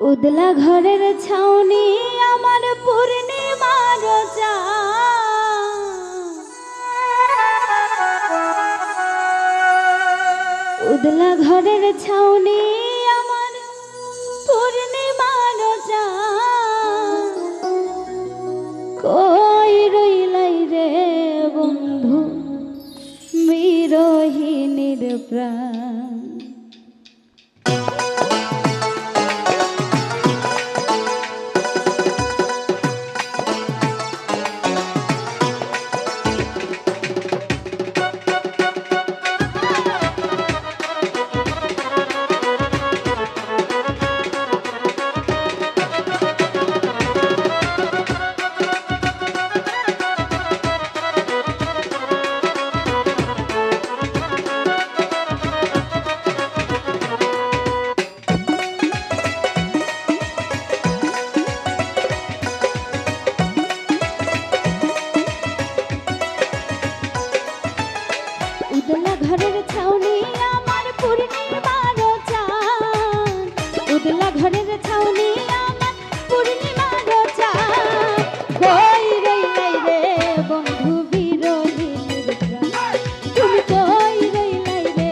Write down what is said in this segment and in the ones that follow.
উদলা ঘরের ছাউনি আমার পূর্ণিমার চাঁদ, উদলা ঘরের ছাউনি আমার পূর্ণিমার চাঁদ, কই রইলাই রে বন্ধু বিরহিনীর প্রাণ। উদলা ঘরের ছাউনি আমার পূর্ণিমার চাঁদ, উদলা ঘরের ছাউনি আমার পূর্ণিমার চাঁদ, কই রইলাই রে বন্ধু বিরহিনীর প্রাণ, তুমি কই রইলাই রে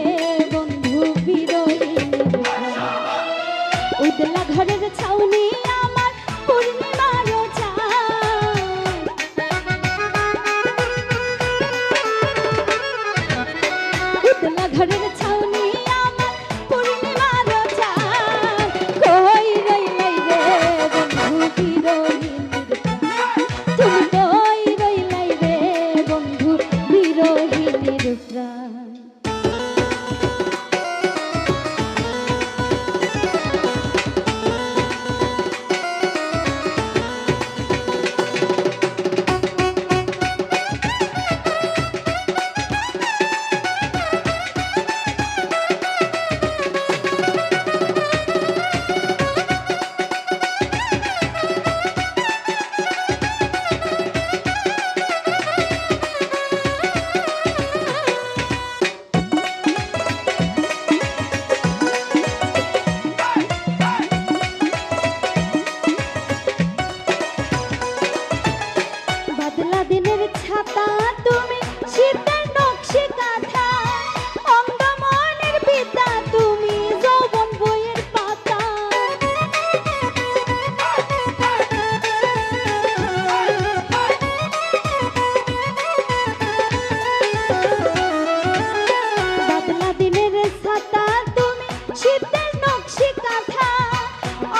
বন্ধু বিরহিনীর প্রাণ। উদলা ঘরের ছাউনি আমার পূর্ণিমার চাঁদ, উদলা ঘরের ছাউনি আমার পূর্ণিমার চাঁদ, কই রইলাই রে বন্ধু বিরহিনীর প্রাণ, তুমি কই রইলাই রে বন্ধু বিরহিনীর প্রাণ। বাদলা দিনের ছাতা তুমি, শীতের নকশি কাঁথা, অন্ধ মনের পিতা তুমি, যৌবন বইয়ের পাতা। বাদলা দিনের ছাতা তুমি, শীতের নকশি কাঁথা,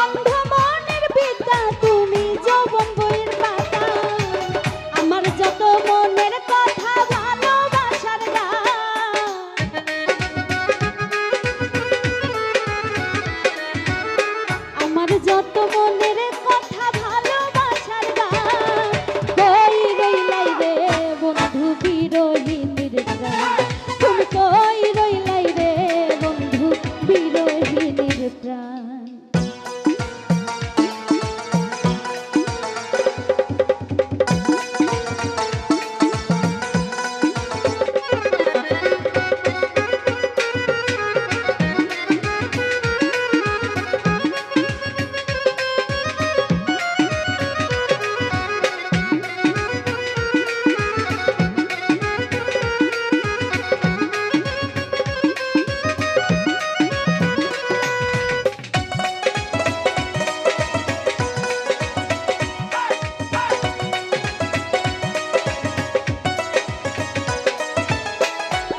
অন্ধ মনের পিতা তুমি, যৌবন বইয়ের পাতা। আমার যত মনের কথা ভালোবাসার গান, আমার যত মনের কথা ভালোবাসার গান, কই রইলাই রে বন্ধু বিরহিনীর প্রাণ, তুমি কই রইলাই রে বন্ধু বিরহিনীর প্রাণ।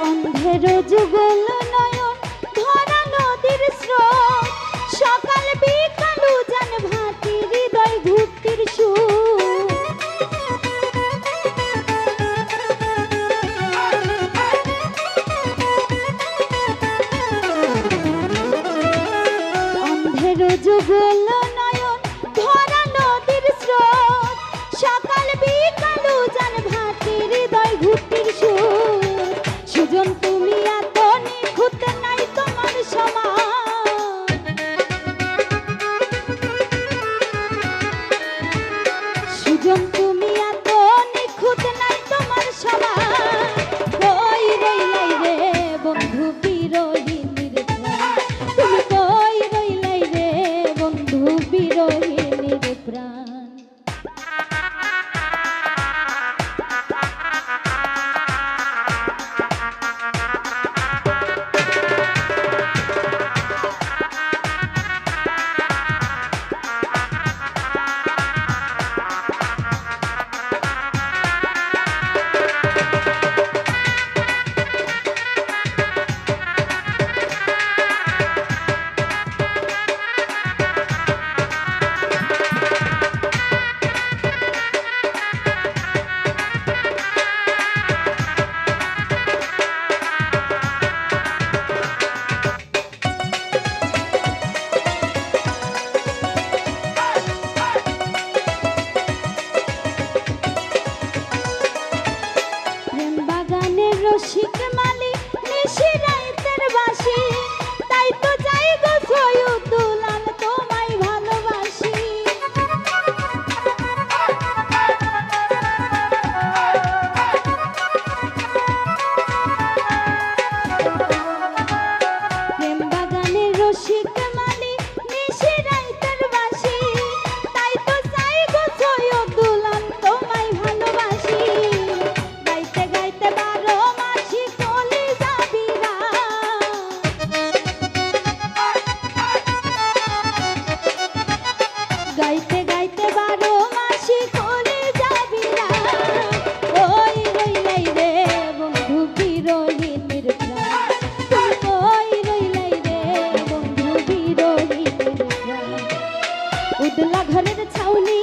অন্ধের যুগল নয়ন ধরা নদীর স্রোত, সকাল বিকাল উজান ভাতি হৃদয় ঘুরতির সুর। অন্ধের যুগল নয়ন ধরা নদীর স্রোত, সকাল বিকাল উজান ভাতি হৃদয় ঘুরতির সুর। সুজন তুমি এত নিখুঁত নাই তোমার সমান, সুজন তুমি এত নিখুঁত নাই তোমার সমান, কই রইলাই রে বন্ধু বিরহিনীর প্রাণ, তুমি কই রইলাই রে বন্ধু রসিক মালি নিশি রাইতের বাসি তাই তো যাই গো ছয়ু দুলাল তোমায় ভালোবাসি প্রেম বাগানের রসিক মালি নিশি রাইতের বাসি তাই তো যাই গো ছয়ু দুলাল তোমায় ভালোবাসি গাইতে গাইতে 12 মাসি কলি যাবিরা গাইতে গাইতে 12 মাসি কলি যাবিরা ওই রইলাই রে বন্ধু বিরহিনীর প্রাণ তুমি ওই রইলাই রে বন্ধু বিরহিনীর প্রাণ উদলা ঘরের ছাউনি